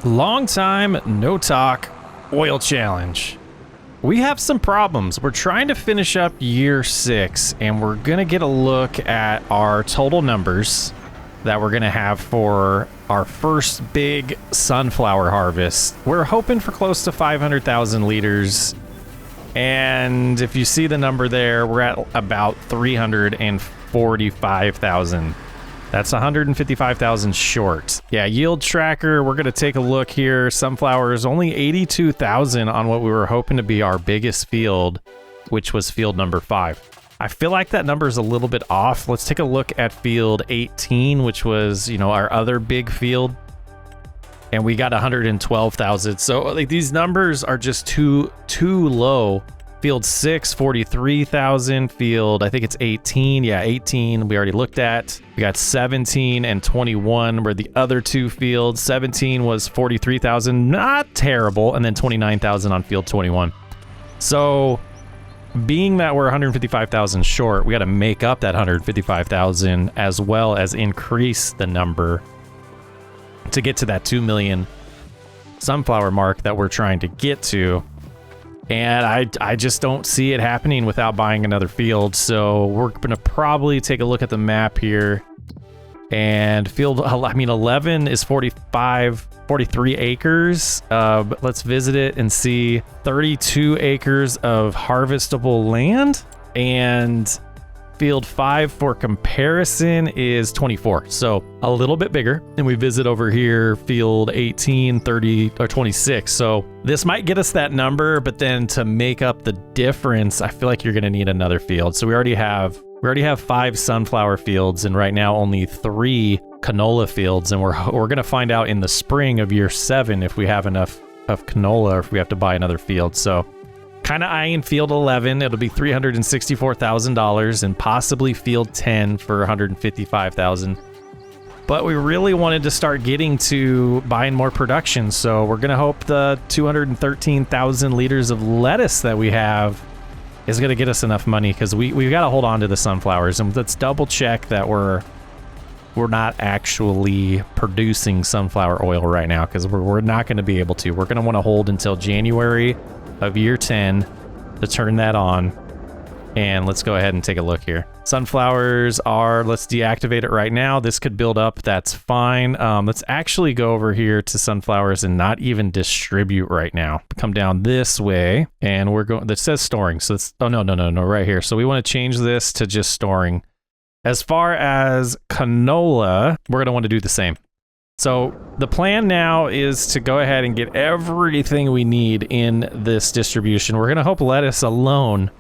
Long time no talk oil challenge. We have some problems. We're trying to finish up year 6 and we're gonna get a look at our total numbers that we're gonna have for our first big sunflower harvest. We're hoping for close to 500,000 liters. And if you see the number there, we're at about 345,000. That's 155,000 short. Yeah, yield tracker, we're gonna take a look here. Sunflowers, only 82,000 on what we were hoping to be our biggest field, which was field number 5. I feel like that number is a little bit off. Let's take a look at field 18, which was, you know, our other big field. And we got 112,000. So like these numbers are just too low. Field 6, 43,000. Field, I think it's 18. Yeah, 18 we already looked at. We got 17 and 21 were the other two fields. 17 was 43,000, not terrible. And then 29,000 on field 21. So being that we're 155,000 short, we got to make up that 155,000 as well as increase the number to get to that 2 million sunflower mark that we're trying to get to. And I just don't see it happening without buying another field. So we're going to probably take a look at the map here. And field, I mean, 11 is 43 acres. But let's visit it and see 32 acres of harvestable land. And field 5 for comparison is 24. So a little bit bigger. And we visit over here, field 18, 30, or 26. So this might get us that number, but then to make up the difference, I feel like you're going to need another field. So we already have 5 sunflower fields and right now only 3 canola fields. And we're going to find out in the spring of year 7 if we have enough of canola or if we have to buy another field. So kind of eyeing field 11. It'll be $364,000 and possibly field 10 for $155,000. But we really wanted to start getting to buying more production. So we're going to hope the 213,000 liters of lettuce that we have is going to get us enough money because we've got to hold on to the sunflowers. And let's double check that we're not actually producing sunflower oil right now because we're not going to be able to. We're going to want to hold until January of year 10 to turn that on. And let's go ahead and take a look here. Sunflowers are, let's deactivate it right now. This could build up, that's fine. Let's actually go over here to sunflowers and not even distribute right now. Come down this way and we're going, that says storing. So it's, oh no, right here. So we want to change this to just storing. As far as canola, we're gonna want to do the same. So the plan now is to go ahead and get everything we need in this distribution. We're gonna hope lettuce alone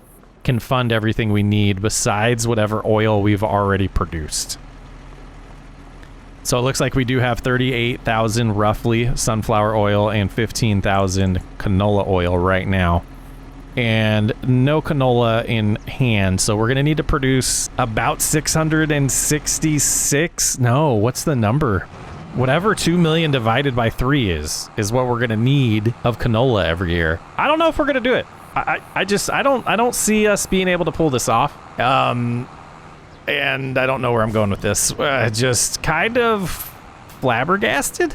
can fund everything we need besides whatever oil we've already produced. So it looks like we do have 38,000 roughly sunflower oil and 15,000 canola oil right now. And no canola in hand. So we're gonna need to produce about 666. No, what's the number? Whatever 2 million divided by 3 is what we're gonna need of canola every year. I don't know if we're gonna do it. I don't see us being able to pull this off. And I don't know where I'm going with this. Just kind of flabbergasted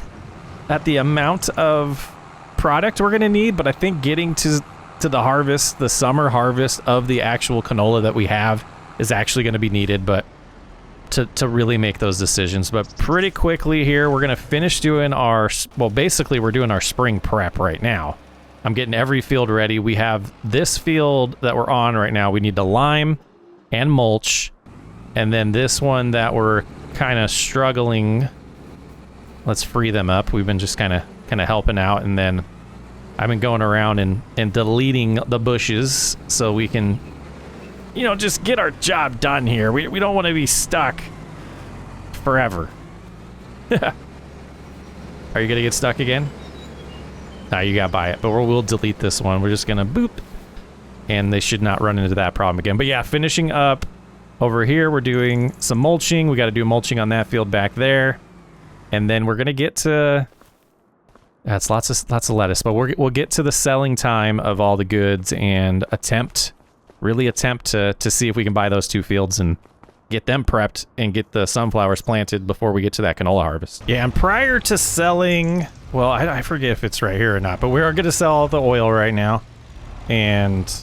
at the amount of product we're gonna need. But I think getting to the harvest, the summer harvest of the actual canola that we have is actually gonna be needed. But to really make those decisions. But pretty quickly here, we're gonna finish doing our, well, basically we're doing our spring prep right now. I'm getting every field ready. We have this field that we're on right now. We need to lime and mulch. And then this one that we're kind of struggling. Let's free them up. We've been just kind of helping out. And then I've been going around and deleting the bushes so we can, you know, just get our job done here. We don't want to be stuck forever. Are you gonna get stuck again? No, you gotta buy it. But we'll delete this one. We're just gonna boop. And they should not run into that problem again. But yeah, finishing up over here, we're doing some mulching. We gotta do mulching on that field back there. And then we're gonna get to, that's lots of lettuce, but we'll get to the selling time of all the goods and really attempt to see if we can buy those 2 fields and get them prepped and get the sunflowers planted before we get to that canola harvest. Yeah, and prior to selling, well, I forget if it's right here or not, but we are going to sell the oil right now, and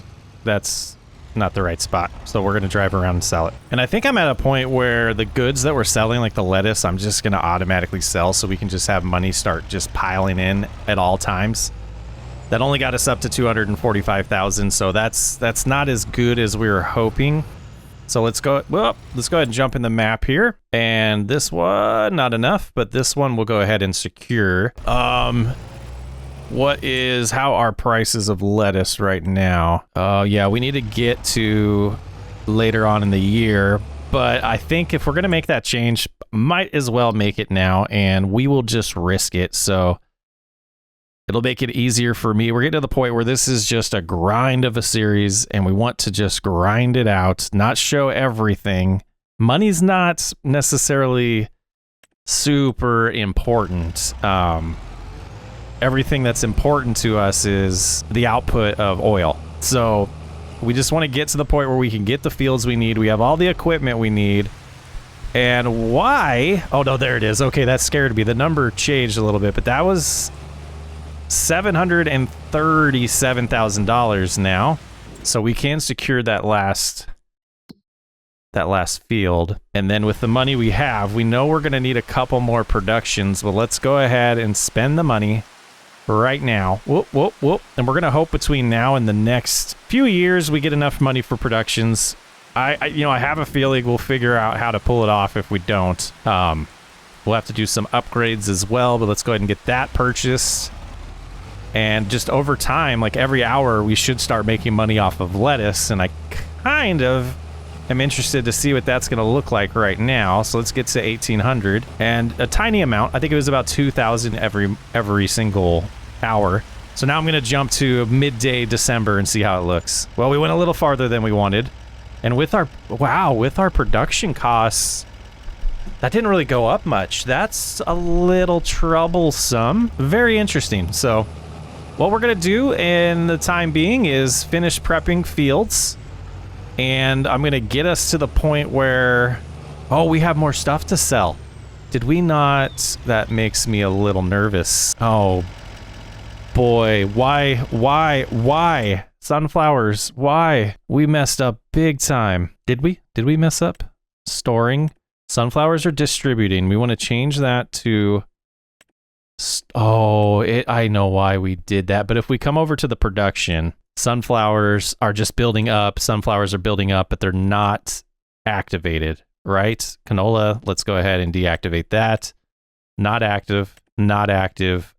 that's not the right spot. So we're going to drive around and sell it. And I think I'm at a point where the goods that we're selling, like the lettuce, I'm just going to automatically sell so we can just have money start just piling in at all times. That only got us up to 245,000, so that's not as good as we were hoping. So let's go ahead and jump in the map here. And this one, not enough, but this one we'll go ahead and secure. How are prices of lettuce right now? Yeah, we need to get to later on in the year, but I think if we're gonna make that change, might as well make it now, and we will just risk it. So it'll make it easier for me. We're getting to the point where this is just a grind of a series, and we want to just grind it out, not show everything. Money's not necessarily super important. Everything that's important to us is the output of oil. So we just want to get to the point where we can get the fields we need. We have all the equipment we need. And why? Oh, no, there it is. Okay, that scared me. The number changed a little bit, but that was $737,000 now, so we can secure that last field. And then with the money we have, we know we're going to need a couple more productions, but let's go ahead and spend the money right now. Whoop, whoop, whoop. And we're going to hope between now and the next few years we get enough money for productions. I have a feeling we'll figure out how to pull it off if we don't. We'll have to do some upgrades as well, but let's go ahead and get that purchased. And just over time, like every hour, we should start making money off of lettuce. And I kind of am interested to see what that's going to look like right now. So let's get to 1,800 and a tiny amount. I think it was about 2,000 every single hour. So now I'm going to jump to midday December and see how it looks. Well, we went a little farther than we wanted. And with our production costs, that didn't really go up much. That's a little troublesome. Very interesting. So what we're going to do in the time being is finish prepping fields, and I'm going to get us to the point where, oh, we have more stuff to sell. Did we not? That makes me a little nervous. Oh, boy. Why? Sunflowers, why? We messed up big time. Did we? Did we mess up? Storing. Sunflowers are distributing. We want to change that to... I know why we did that, but if we come over to the production, sunflowers are just building up. Sunflowers are building up, but they're not activated, right? Canola, let's go ahead and deactivate that. Not active, not active.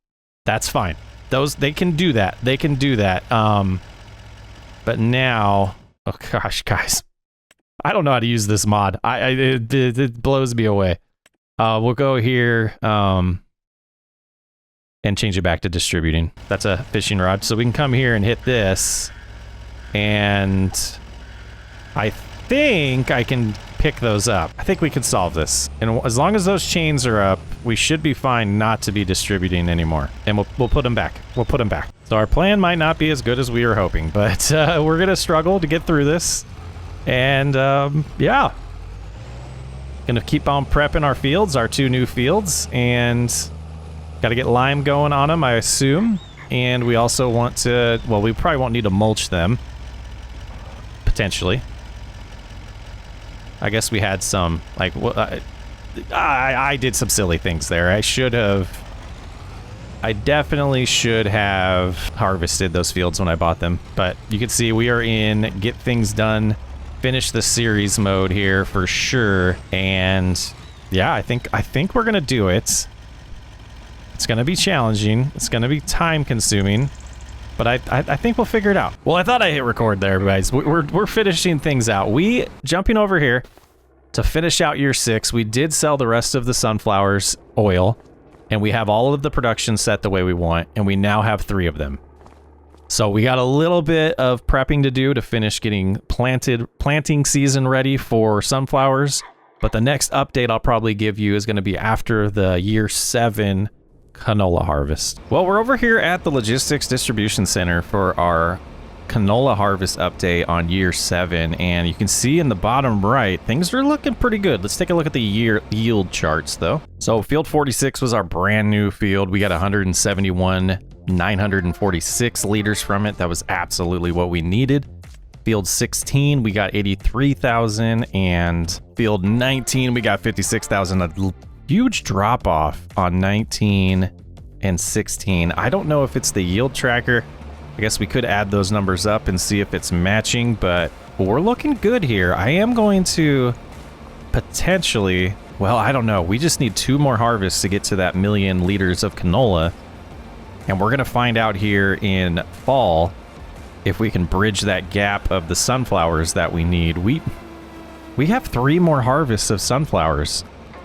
That's fine. They can do that. They can do that. But now, oh gosh, guys, I don't know how to use this mod. It blows me away. We'll go here, and change it back to distributing. That's a fishing rod. So we can come here and hit this. And I think I can pick those up. I think we can solve this. And as long as those chains are up, we should be fine not to be distributing anymore. And we'll put them back. We'll put them back. So our plan might not be as good as we were hoping, but we're going to struggle to get through this. And yeah. Going to keep on prepping our fields, our 2 new fields, and got to get lime going on them, I assume. And we also want to, well, we probably won't need to mulch them. Potentially. I guess we had some, like, I did some silly things there. I definitely should have harvested those fields when I bought them. But you can see we are in get things done, finish the series mode here for sure. And yeah, I think we're going to do it. It's going to be challenging. It's going to be time consuming, but I think we'll figure it out. Well, I thought I hit record there, guys. We're finishing things out. Jumping over here to finish out year 6, we did sell the rest of the sunflowers oil, and we have all of the production set the way we want, and we now have 3 of them. So we got a little bit of prepping to do to finish getting planting season ready for sunflowers, but the next update I'll probably give you is going to be after the year 7 canola harvest. Well, we're over here at the logistics distribution center for our canola harvest update on year 7, and you can see in the bottom right, things are looking pretty good. Let's take a look at the year yield charts though. So field 46 was our brand new field. We got 171,946 liters from it. That was absolutely what we needed. Field 16, we got 83,000, and field 19, we got 56,000. A huge drop off on 19 and 16. I don't know if it's the yield tracker. I guess we could add those numbers up and see if it's matching, but we're looking good here. I am going to potentially, well, I don't know. We just need 2 more harvests to get to that 1,000,000 liters of canola. And we're going to find out here in fall if we can bridge that gap of the sunflowers that we need. We have 3 more harvests of sunflowers.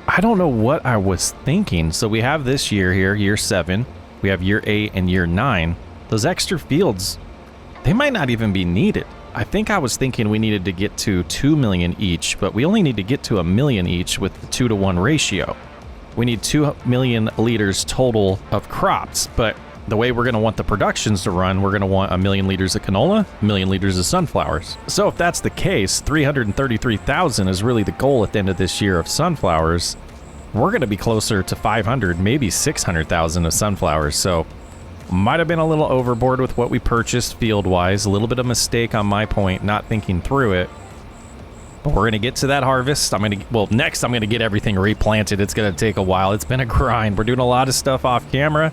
I don't know what I was thinking. So we have this year here, year 7. We have year 8 and year 9. Those extra fields, they might not even be needed. I think I was thinking we needed to get to 2 million each, but we only need to get to 1 million each with the 2-to-1 ratio. We need 2 million liters total of crops, but the way we're going to want the productions to run, we're going to want 1 million liters of canola, 1 million liters of sunflowers. So if that's the case, 333,000 is really the goal at the end of this year of sunflowers. We're going to be closer to 500, maybe 600,000 of sunflowers. So might have been a little overboard with what we purchased field-wise. A little bit of mistake on my point, not thinking through it. But we're going to get to that harvest. Next I'm going to get everything replanted. It's going to take a while. It's been a grind. We're doing a lot of stuff off camera.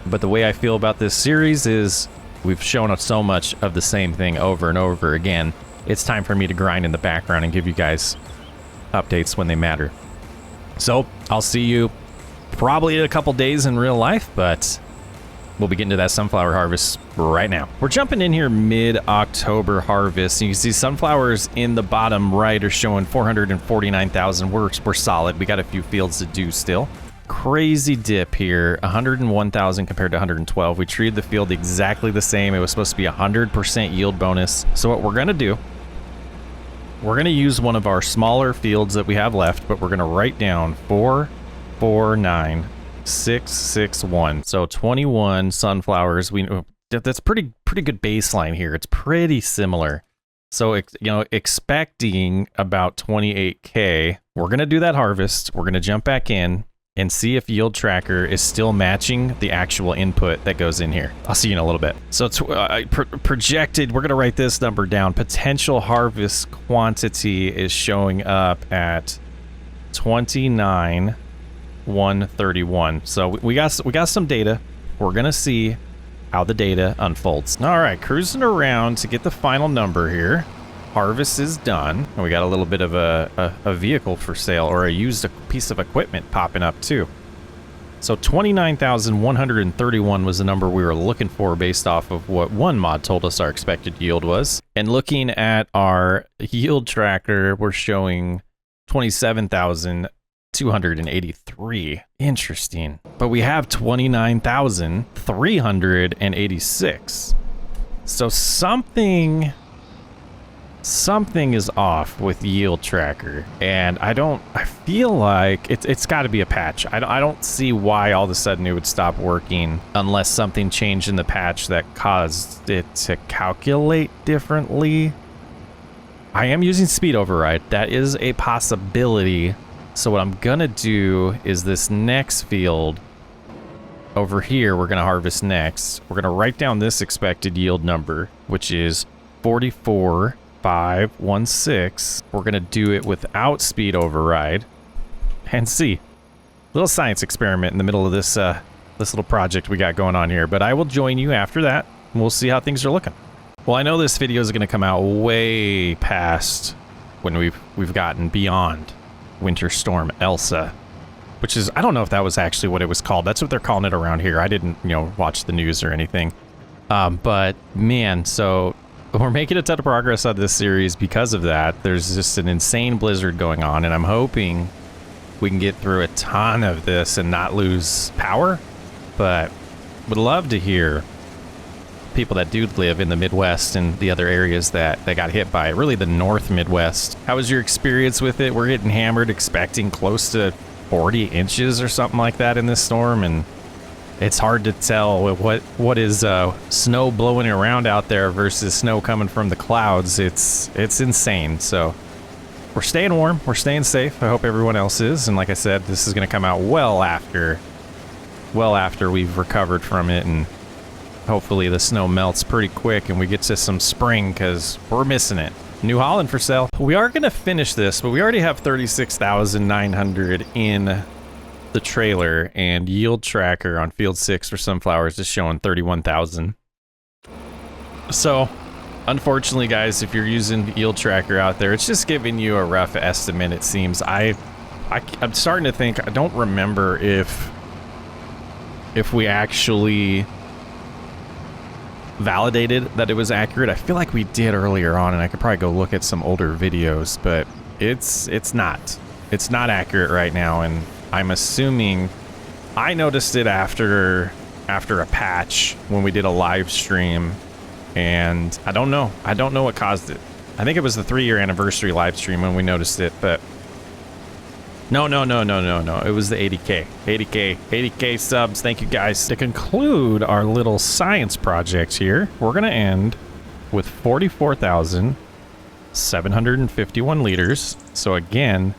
But the way I feel about this series is we've shown us so much of the same thing over and over again. It's time for me to grind in the background and give you guys updates when they matter. So I'll see you probably in a couple days in real life, but we'll be getting to that sunflower harvest right now. We're jumping in here mid-October harvest. You can see sunflowers in the bottom right are showing 449,000. We're solid. We got a few fields to do still. Crazy dip here, 101,000 compared to 112. We treated the field exactly the same. It was supposed to be 100% yield bonus. So what we're gonna do, we're gonna use one of our smaller fields that we have left, but we're gonna write down 449,661. So 21 sunflowers. That's pretty good baseline here. It's pretty similar. So, expecting about 28K. We're gonna do that harvest. We're gonna jump back in and see if yield tracker is still matching the actual input that goes in here. I'll see you in a little bit. So it's projected, we're gonna write this number down. Potential harvest quantity is showing up at 29,131. So we got some data. We're gonna see how the data unfolds. All right, cruising around to get the final number here. Harvest is done, and we got a little bit of a vehicle for sale, or a used piece of equipment popping up too. So 29,131 was the number we were looking for based off of what one mod told us our expected yield was. And looking at our yield tracker, we're showing 27,283. Interesting. But we have 29,386. So something is off with yield tracker, and I feel like it's got to be a patch. I don't see why all of a sudden it would stop working unless something changed in the patch that caused it to calculate differently. I am using speed override. That is a possibility. So what I'm gonna do is this next field over here, we're gonna harvest next. We're gonna write down this expected yield number, which is 44,516. We're gonna do it without speed override and see. Little science experiment in the middle of this this little project we got going on here, but I will join you after that and we'll see how things are looking. Well, I know this video is gonna come out way past when we've gotten beyond Winter Storm Elsa, which is, I don't know if that was actually what it was called. That's what they're calling it around here. I didn't, watch the news or anything. But man, so we're making a ton of progress on this series because of that. There's just an insane blizzard going on, and I'm hoping we can get through a ton of this and not lose power. But would love to hear people that do live in the Midwest and the other areas that got hit by it, really the North Midwest. How was your experience with it? We're getting hammered, expecting close to 40 inches or something like that in this storm, and it's hard to tell what is snow blowing around out there versus snow coming from the clouds. It's insane. So we're staying warm, we're staying safe. I hope everyone else is. And like I said, this is going to come out well after we've recovered from it, and hopefully the snow melts pretty quick and we get to some spring, because we're missing it. New Holland for sale. We are going to finish this, but we already have 36,900 in the trailer, and yield tracker on field 6 for sunflowers is showing 31,000. So unfortunately, guys, if you're using yield tracker out there, it's just giving you a rough estimate, it seems. I'm starting to think, I don't remember if we actually validated that it was accurate. I feel like we did earlier on, and I could probably go look at some older videos, but it's not accurate right now. And I'm assuming I noticed it after a patch when we did a live stream, and I don't know what caused it. I think it was the 3-year anniversary live stream when we noticed it, but no, it was the 80K subs. Thank you, guys. To conclude our little science project here, we're gonna end with 44,751 liters. So again,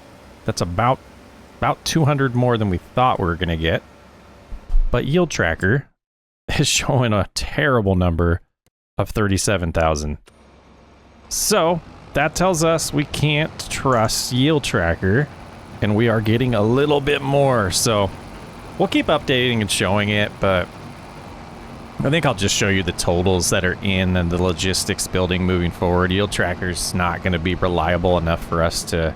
that's about 200 more than we thought we were gonna get. But yield tracker is showing a terrible number of 37,000. So that tells us we can't trust yield tracker, and we are getting a little bit more. So we'll keep updating and showing it, but I think I'll just show you the totals that are in and the logistics building moving forward. Yield tracker's not going to be reliable enough for us to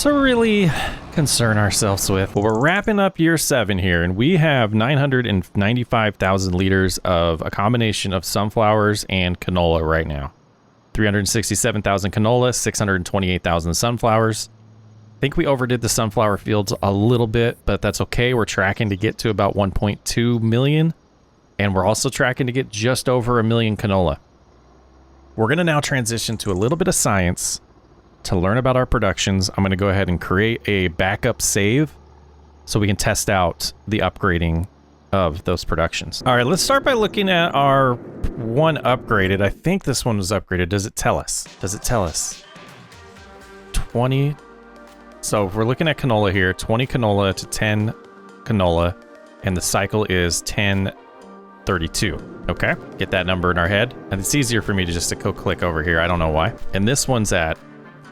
really concern ourselves with. Well, we're wrapping up year 7 here, and we have 995,000 liters of a combination of sunflowers and canola right now. 367,000 canola, 628,000 sunflowers. I think we overdid the sunflower fields a little bit, but that's okay. We're tracking to get to about 1.2 million, and we're also tracking to get just over 1 million canola. We're going to now transition to a little bit of science to learn about our productions. I'm going to go ahead and create a backup save so we can test out the upgrading of those productions. All right, let's start by looking at our one upgraded. I think this one was upgraded. Does it tell us? 20. So if we're looking at canola here, 20 canola to 10 canola, and the cycle is 1032. Okay, get that number in our head. And it's easier for me to just go click over here. I don't know why. And this one's at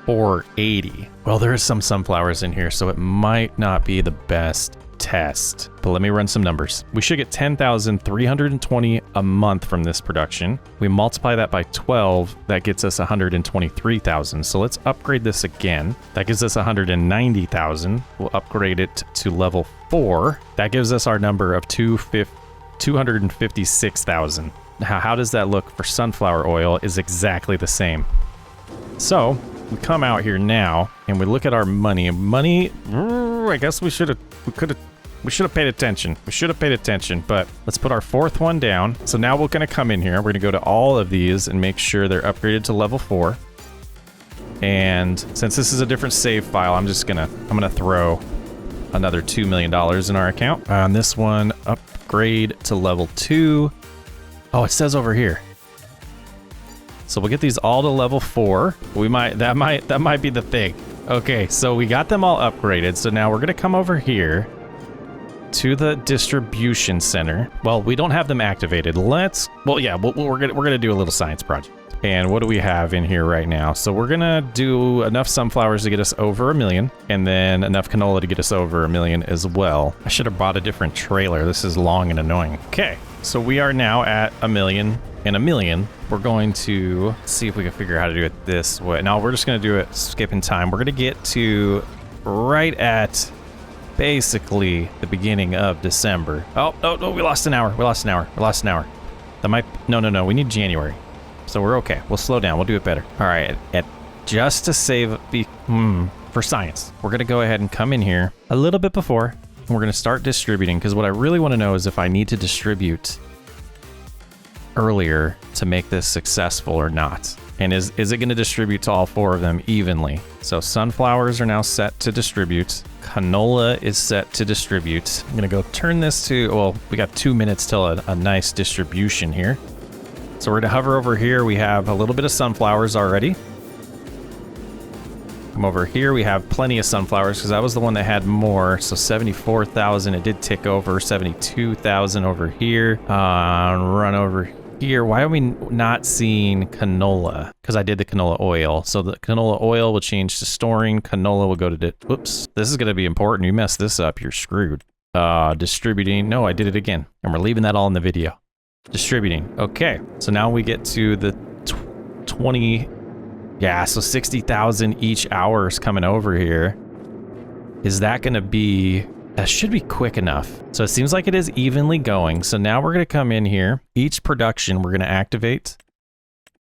480. Well, there is some sunflowers in here, so it might not be the best test, but let me run some numbers. We should get 10,320 a month from this production. We multiply that by 12, that gets us 123,000. So let's upgrade this again. That gives us 190,000. We'll upgrade it to level 4. That gives us our number of 256,000. How does that look for sunflower oil? Is exactly the same. So we come out here now and we look at our money. I guess we should have paid attention. But let's put our 4th one down. So now we're going to come in here. We're going to go to all of these and make sure they're upgraded to level 4. And since this is a different save file, I'm going to throw another $2 million in our account. On this one, upgrade to level 2. Oh, it says over here. So we'll get these all to level 4. That might be the thing. Okay, so we got them all upgraded. So now we're gonna come over here to the distribution center. Well, we don't have them activated. We're gonna do a little science project. And what do we have in here right now? So we're gonna do enough sunflowers to get us over 1 million, and then enough canola to get us over 1 million as well. I should have bought a different trailer. This is long and annoying. Okay, so we are now at 1 million and 1 million. We're going to see if we can figure out how to do it this way. No, we're just gonna do it skipping time. We're gonna get to right at basically the beginning of December. Oh, no, we lost an hour. That might, no, we need January. So we're okay. We'll slow down. We'll do it better. All right, just to save for science, we're gonna go ahead and come in here a little bit before, and we're gonna start distributing, because what I really want to know is if I need to distribute earlier to make this successful or not? And is it going to distribute to all 4 of them evenly? So sunflowers are now set to distribute. Canola is set to distribute. I'm going to go turn this to, well, we got 2 minutes till a nice distribution here. So we're going to hover over here. We have a little bit of sunflowers already. Come over here. We have plenty of sunflowers because that was the one that had more. So 74,000. It did tick over. 72,000 over here. Run over here. Why are we not seeing canola? Because I did the canola oil. So the canola oil will change to storing. Canola will go to, whoops. This is going to be important. You mess this up, you're screwed. Distributing. No, I did it again. And we're leaving that all in the video. Distributing. Okay. So now we get to the 20. Yeah, so 60,000 each hour is coming over here. Is that going to be... That should be quick enough. So it seems like it is evenly going. So now we're going to come in here. Each production, we're going to activate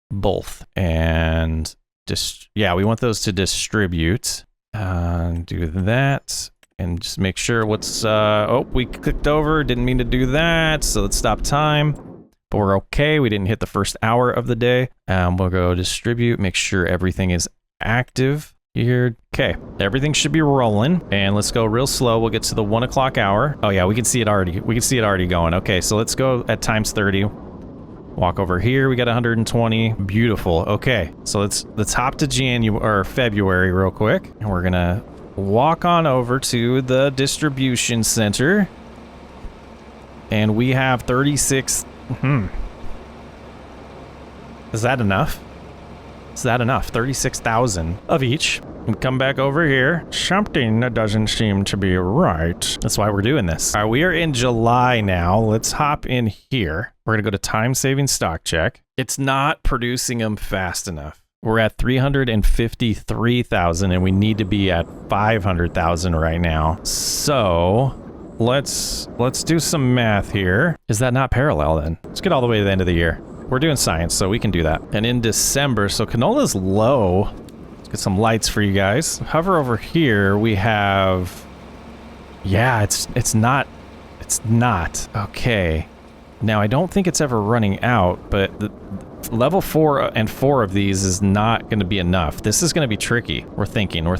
both. And just, yeah, we want those to distribute. Do that. And just make sure what's... oh, we clicked over. Didn't mean to do that. So let's stop time. But we're okay. We didn't hit the first hour of the day. We'll go distribute. Make sure everything is active here. Okay, everything should be rolling. And let's go real slow. We'll get to the 1 o'clock hour. Oh yeah, we can see it already. We can see it already going. Okay, so let's go at times 30. Walk over here. We got 120. Beautiful. Okay, so let's hop to January or February real quick. And we're gonna walk on over to the distribution center. And we have 36. Is that enough? Is that enough? 36,000 of each. And come back over here. Something that doesn't seem to be right. That's why we're doing this. All right, we are in July now. Let's hop in here. We're gonna go to time saving stock check. It's not producing them fast enough. We're at 353,000 and we need to be at 500,000 right now. So let's do some math here. Is that not parallel then? Let's get all the way to the end of the year. We're doing science, so we can do that. And in December, so canola's low. Let's get some lights for you guys. Hover over here, we have... Yeah, it's not. Okay. Now, I don't think it's ever running out, but the level 4 and 4 of these is not going to be enough. This is going to be tricky. We're thinking. I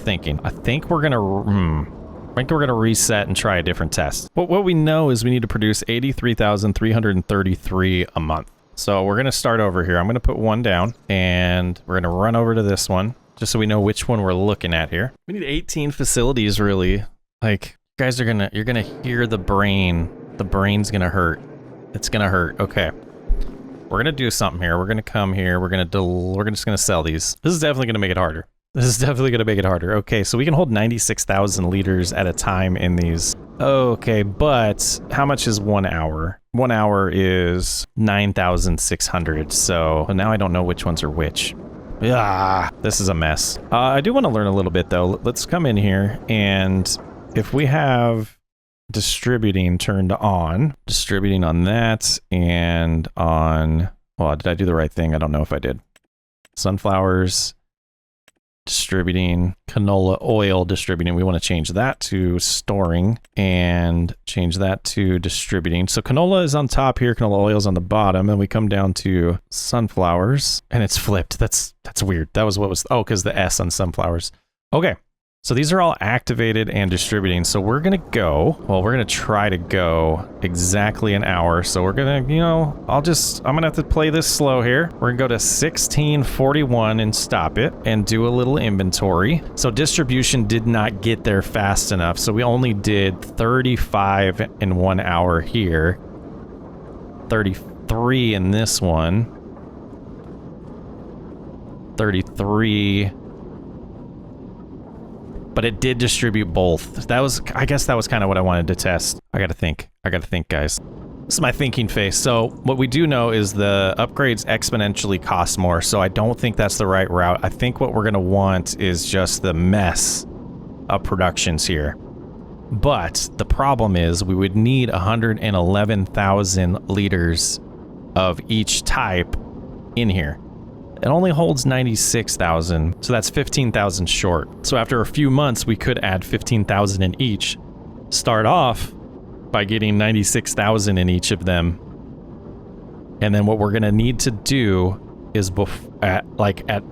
think we're going to... I think we're going to reset and try a different test. But what we know is we need to produce 83,333 a month. So we're going to start over here. I'm going to put 1 down and we're going to run over to this one just so we know which one we're looking at here. We need 18 facilities really. Like, you guys are you're going to hear the brain. The brain's going to hurt. It's going to hurt. Okay. We're going to do something here. We're going to come here. We're just going to sell these. This is definitely going to make it harder. Okay, so we can hold 96,000 liters at a time in these. Okay, but how much is 1 hour? 1 hour is 9,600. So now I don't know which ones are which. Ah, this is a mess. I do want to learn a little bit though. Let's come in here and if we have distributing turned on, distributing on that and on, well, did I do the right thing? I don't know if I did. Sunflowers. Distributing, canola oil distributing. We want to change that to storing and change that to distributing. So canola is on top here, canola oil is on the bottom, and we come down to sunflowers and it's flipped. That's weird. That was what was, oh, because the S on sunflowers. Okay. So these are all activated and distributing. So we're going to go, well, we're going to try to go exactly an hour. So we're going to, I'm going to have to play this slow here. We're going to go to 1641 and stop it and do a little inventory. So distribution did not get there fast enough. So we only did 35 in 1 hour here. 33 in this one. 33. But it did distribute both. I guess that was kind of what I wanted to test. I gotta think, guys. This is my thinking face. So what we do know is the upgrades exponentially cost more. So I don't think that's the right route. I think what we're gonna want is just the mess of productions here. But the problem is we would need 111,000 liters of each type in here. It only holds 96,000, so that's 15,000 short. So after a few months, we could add 15,000 in each. Start off by getting 96,000 in each of them. And then what we're gonna need to do is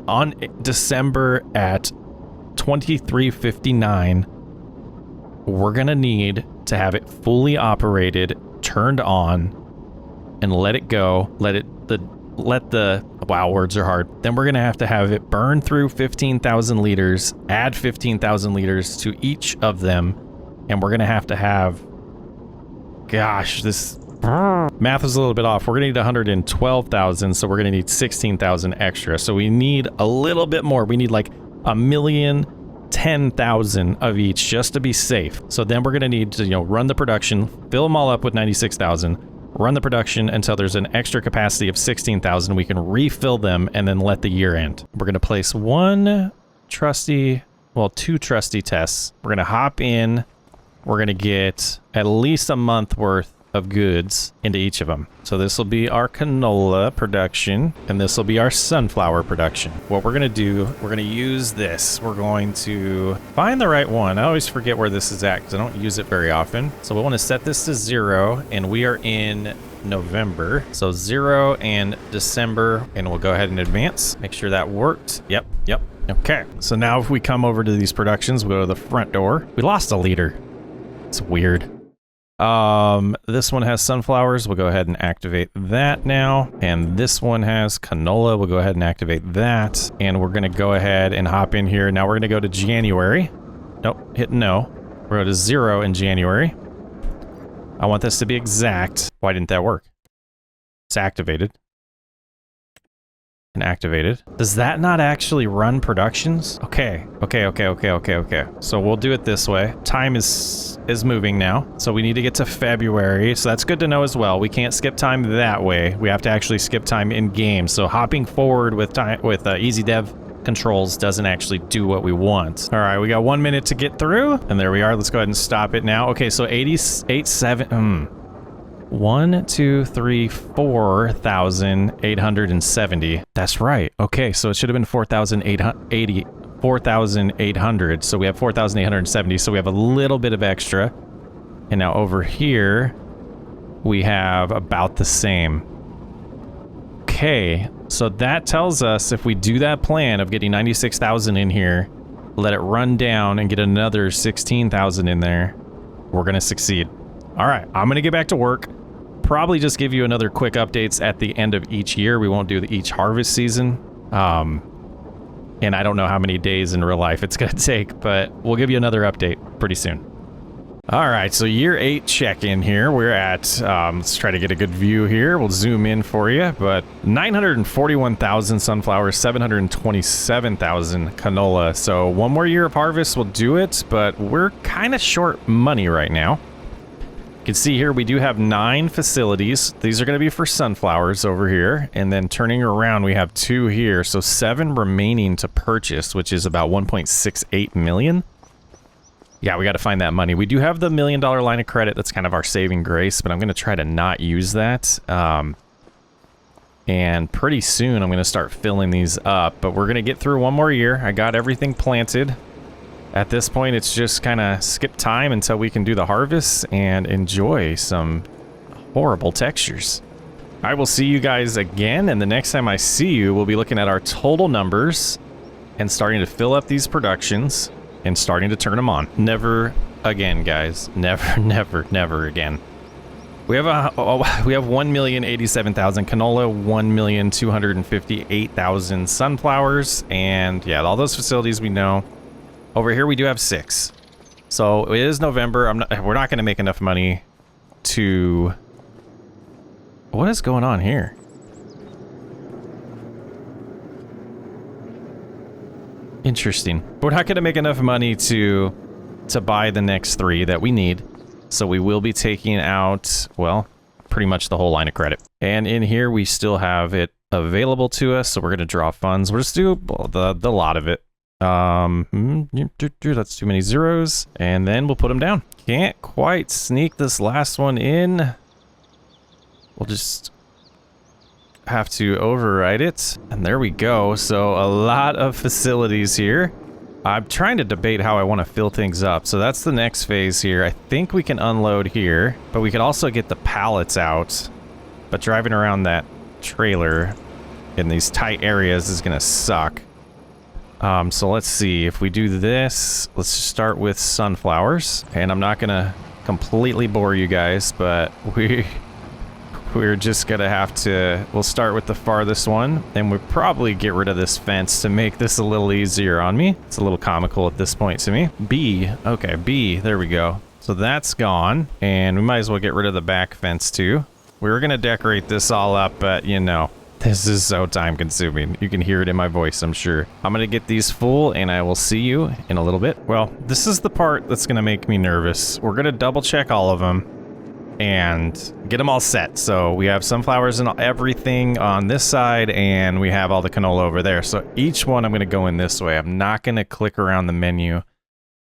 on December at 23:59, we're gonna need to have it fully operated, turned on, and let it go. Let the wow, words are hard. Then we're gonna have it burn through 15,000 liters, add 15,000 liters to each of them, and we're gonna have, gosh, this math is a little bit off. We're gonna need 112,000, so we're gonna need 16,000 extra. So we need a little bit more. We need like 1,010,000 of each just to be safe. So then we're gonna need to, run the production, fill them all up with 96,000, run the production until there's an extra capacity of 16,000. We can refill them and then let the year end. We're gonna place two trusty tests. We're gonna hop in. We're gonna get at least a month worth of goods into each of them. So this will be our canola production, and this will be our sunflower production. What we're gonna do, we're gonna use this. We're going to find the right one. I always forget where this is at because I don't use it very often. So we want to set this to 0, and we are in November. So 0 and December, and we'll go ahead and advance. Make sure that worked. Yep. Okay. So now if we come over to these productions, we go to the front door. We lost a liter. It's weird. This one has sunflowers. We'll go ahead and activate that now. And this one has canola. We'll go ahead and activate that. And we're going to go ahead and hop in here. Now we're going to go to January. Nope, hit no. We're going to 0 in January. I want this to be exact. Why didn't that work? It's activated. And activated. Does that not actually run productions? Okay. So we'll do it this way. Time is moving now. So we need to get to February. So that's good to know as well. We can't skip time that way. We have to actually skip time in game. So hopping forward with easy dev controls doesn't actually do what we want. All right, we got 1 minute to get through. And there we are. Let's go ahead and stop it now. Okay, so 4,870. That's right. Okay, so it should have been 4,800. So we have 4,870. So we have a little bit of extra. And now over here, we have about the same. Okay, so that tells us if we do that plan of getting 96,000 in here, let it run down and get another 16,000 in there, we're going to succeed. All right, I'm going to get back to work. Probably just give you another quick updates at the end of each year. We won't do each harvest season. And I don't know how many days in real life it's going to take, but we'll give you another update pretty soon. All right, so year 8 check-in here. We're at, let's try to get a good view here. We'll zoom in for you, but 941,000 sunflowers, 727,000 canola. So one more year of harvest will do it, but we're kind of short money right now. You can see here we do have 9 facilities. These are going to be for sunflowers over here, and then turning around we have 2 here, so 7 remaining to purchase, which is about 1.68 million. Yeah, we got to find that money. We do have the $1 million line of credit. That's kind of our saving grace, but I'm going to try to not use that. And pretty soon I'm going to start filling these up, but we're going to get through one more year. I got everything planted. At this point, it's just kind of skip time until we can do the harvest and enjoy some horrible textures. I will see you guys again, and the next time I see you, we'll be looking at our total numbers and starting to fill up these productions and starting to turn them on. Never again, guys. Never, never, never again. We have 1,087,000 canola, 1,258,000 sunflowers, and yeah, all those facilities we know. Over here we do have 6. So it is November. We're not going to make enough money to... What is going on here? Interesting. We're not going to make enough money to buy the next 3 that we need. So we will be taking out, well, pretty much the whole line of credit. And in here we still have it available to us. So we're going to draw funds. We'll just do the lot of it. That's too many zeros. And then we'll put them down. Can't quite sneak this last one in. We'll just have to override it. And there we go. So a lot of facilities here. I'm trying to debate how I want to fill things up. So that's the next phase here. I think we can unload here, but we could also get the pallets out. But driving around that trailer in these tight areas is gonna suck. So let's see, if we do this, let's start with sunflowers. And I'm not gonna completely bore you guys, but we're just gonna have to, we'll start with the farthest one, and we'll probably get rid of this fence to make this a little easier on me. It's a little comical at this point to me. B, okay, B, there we go. So that's gone, and we might as well get rid of the back fence too. We were gonna decorate this all up, but you know, this is so time consuming. You can hear it in my voice, I'm sure. I'm gonna get these full and I will see you in a little bit. Well, this is the part that's gonna make me nervous. We're gonna double check all of them and get them all set. So we have sunflowers and everything on this side, and we have all the canola over there. So each one I'm gonna go in this way. I'm not gonna click around the menu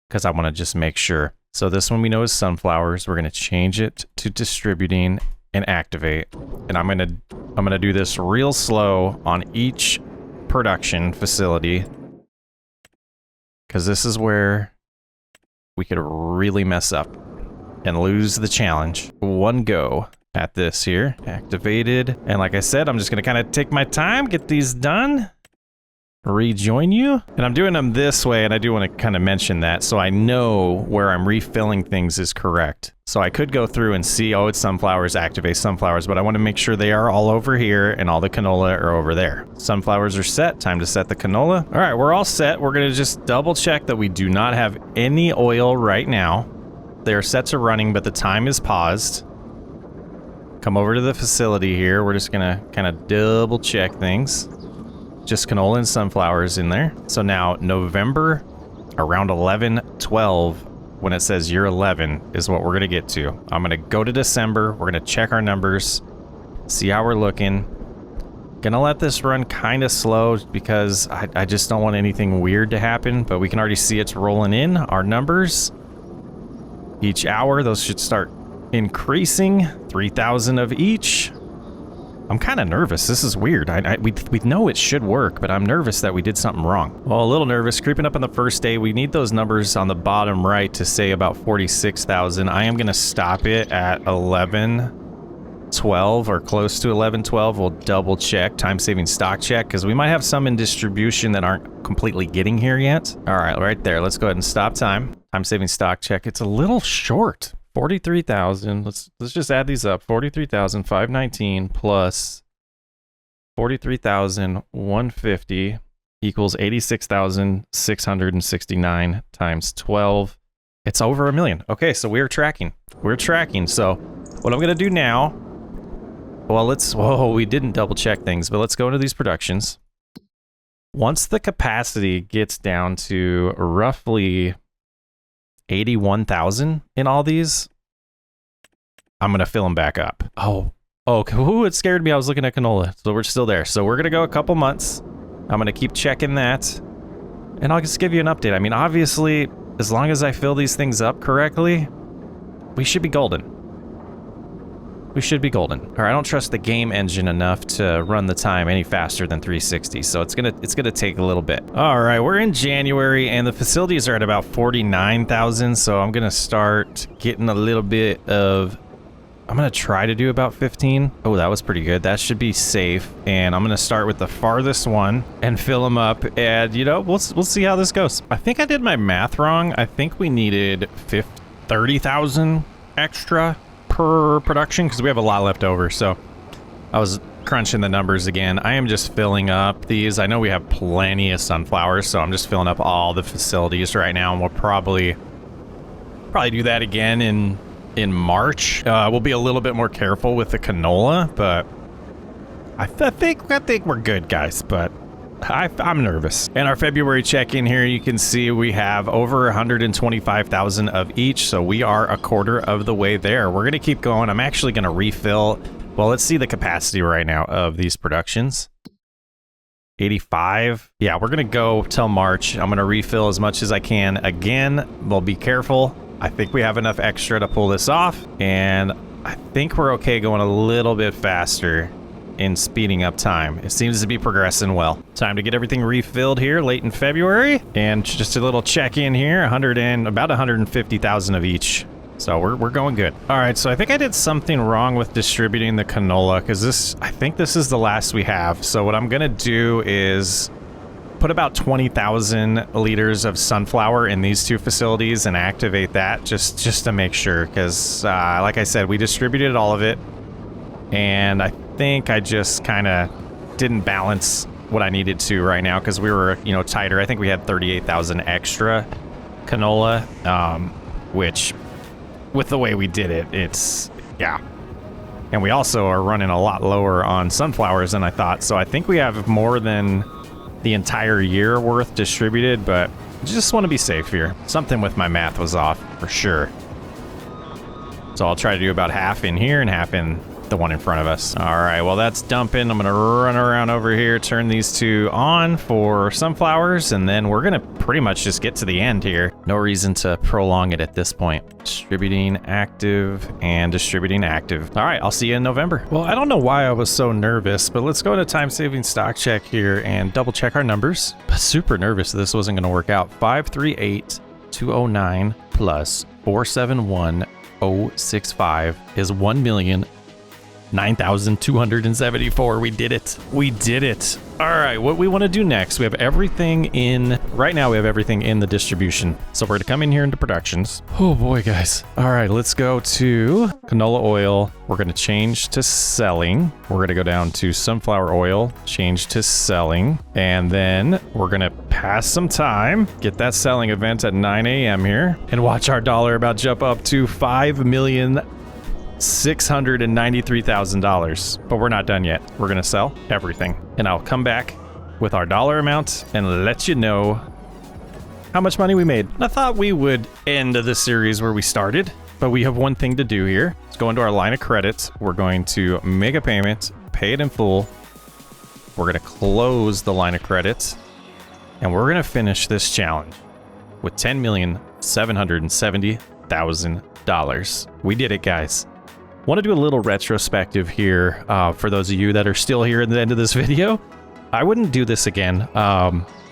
because I wanna just make sure. So this one we know is sunflowers. We're gonna change it to distributing and activate. And I'm gonna do this real slow on each production facility, because this is where we could really mess up and lose the challenge. One go at this here. Activated. And like I said, I'm just gonna kind of take my time, get these done, rejoin you. And I'm doing them this way, and I do want to kind of mention that so I know where I'm refilling things is correct. So I could go through and see, oh, it's sunflowers, activate sunflowers, but I want to make sure they are all over here and all the canola are over there. Sunflowers are set. Time to set the canola. All right, we're all set. We're going to just double check that we do not have any oil right now. They're set to running, but the time is paused. Come over to the facility here. We're just going to kind of double check things. Just canola and sunflowers in there. So now November around 11/12, when it says year 11 is what we're gonna get to. I'm gonna go to December. We're gonna check our numbers, see how we're looking. Gonna let this run kind of slow because I just don't want anything weird to happen, but we can already see it's rolling in. Our numbers each hour, those should start increasing. 3,000 of each. I'm kind of nervous. This is weird. We know it should work, but I'm nervous that we did something wrong. Well, a little nervous. Creeping up on the first day, we need those numbers on the bottom right to say about 46,000. I am going to stop it at 11/12 or close to 11/12. We'll double check, time-saving stock check, because we might have some in distribution that aren't completely getting here yet. All right, right there. Let's go ahead and stop time. Time-saving stock check. It's a little short. 43,000. Let's just add these up. 43,519 plus 43,150 equals 86,669 times 12. It's over 1 million. Okay, so we're tracking. We're tracking. So what I'm gonna do now, well, whoa, we didn't double check things, but let's go into these productions. Once the capacity gets down to roughly 81,000 in all these, I'm gonna fill them back up. Oh, it scared me. I was looking at canola, so we're still there. So we're gonna go a couple months. I'm gonna keep checking that, and I'll just give you an update. I mean, obviously, as long as I fill these things up correctly, we should be golden. We should be golden. All right, I don't trust the game engine enough to run the time any faster than 360, so it's gonna take a little bit. All right, we're in January, and the facilities are at about 49,000, so I'm gonna start getting a little bit of. I'm gonna try to do about 15. Oh, that was pretty good. That should be safe. And I'm gonna start with the farthest one and fill them up. And you know, we'll see how this goes. I think I did my math wrong. I think we needed 30,000 extra per production because we have a lot left over. So I was crunching the numbers again. I am just filling up these. I know we have plenty of sunflowers, so I'm just filling up all the facilities right now, and we'll probably do that again in March. We'll be a little bit more careful with the canola, but I think we're good, guys, but I'm nervous. And our February check-in here, you can see we have over 125,000 of each, so we are a quarter of the way there. We're gonna keep going. I'm actually gonna refill. Well, let's see the capacity right now of these productions. 85. Yeah, we're gonna go till March. I'm gonna refill as much as I can. Again, we'll be careful. I think we have enough extra to pull this off, and I think we're okay going a little bit faster in speeding up time. It seems to be progressing well. Time to get everything refilled here late in February, and just a little check-in here, about 150,000 of each So we're going good. All right, so I think I did something wrong with distributing the canola because I think this is the last we have. So what I'm gonna do is put about 20,000 liters of sunflower in these two facilities and activate that just to make sure, because like I said, we distributed all of it, and I think I just kind of didn't balance what I needed to right now because we were, you know, tighter. I think we had 38,000 extra canola, which with the way we did it, it's, yeah. And we also are running a lot lower on sunflowers than I thought, so I think we have more than the entire year worth distributed, but just want to be safe here. Something with my math was off for sure. So I'll try to do about half in here and half in the one in front of us. All right, well, that's dumping. I'm gonna run around over here, turn these two on for sunflowers, and then we're gonna pretty much just get to the end here. No reason to prolong it at this point. Distributing active and distributing active. All right, I'll see you in November. Well, I don't know why I was so nervous, but let's go to time-saving stock check here and double check our numbers. Super nervous this wasn't gonna work out. 538,209 plus 471,065 is 1,009,274. We did it. We did it. All right, what we want to do next, we have everything in, right now we have everything in the distribution. So we're going to come in here into productions. Oh boy, guys. All right, let's go to canola oil. We're going to change to selling. We're going to go down to sunflower oil, change to selling. And then we're going to pass some time, get that selling event at 9 a.m. here, and watch our dollar about jump up to $5,693,000, but we're not done yet. We're gonna sell everything, and I'll come back with our dollar amount and let you know how much money we made. I thought we would end the series where we started, but we have one thing to do here. Let's go into our line of credit. We're going to make a payment, pay it in full. We're gonna close the line of credit, and we're gonna finish this challenge with $10,770,000. We did it, guys. Want to do a little retrospective here for those of you that are still here at the end of this video. I wouldn't do this again.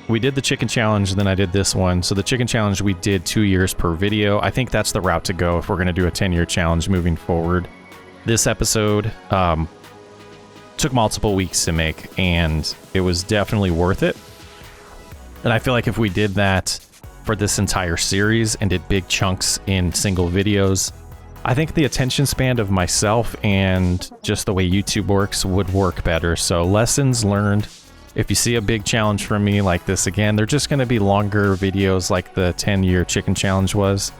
We did the chicken challenge, and then I did this one. So the chicken challenge, we did 2 years per video. I think that's the route to go if we're going to do a 10-year challenge moving forward. This episode took multiple weeks to make, and it was definitely worth it. And I feel like if we did that for this entire series and did big chunks in single videos, I think the attention span of myself and just the way YouTube works would work better. So lessons learned. If you see a big challenge from me like this again, they're just going to be longer videos like the 10-year chicken challenge was.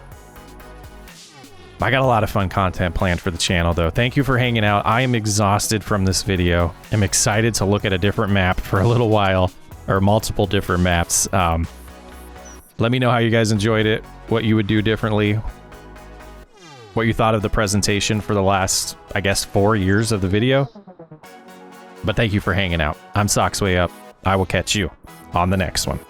I got a lot of fun content planned for the channel though. Thank you for hanging out. I am exhausted from this video. I'm excited to look at a different map for a little while, or multiple different maps. Let me know how you guys enjoyed it, what you would do differently, what you thought of the presentation for the last, I guess, 4 years of the video. But thank you for hanging out. I'm SocksWayUp. I will catch you on the next one.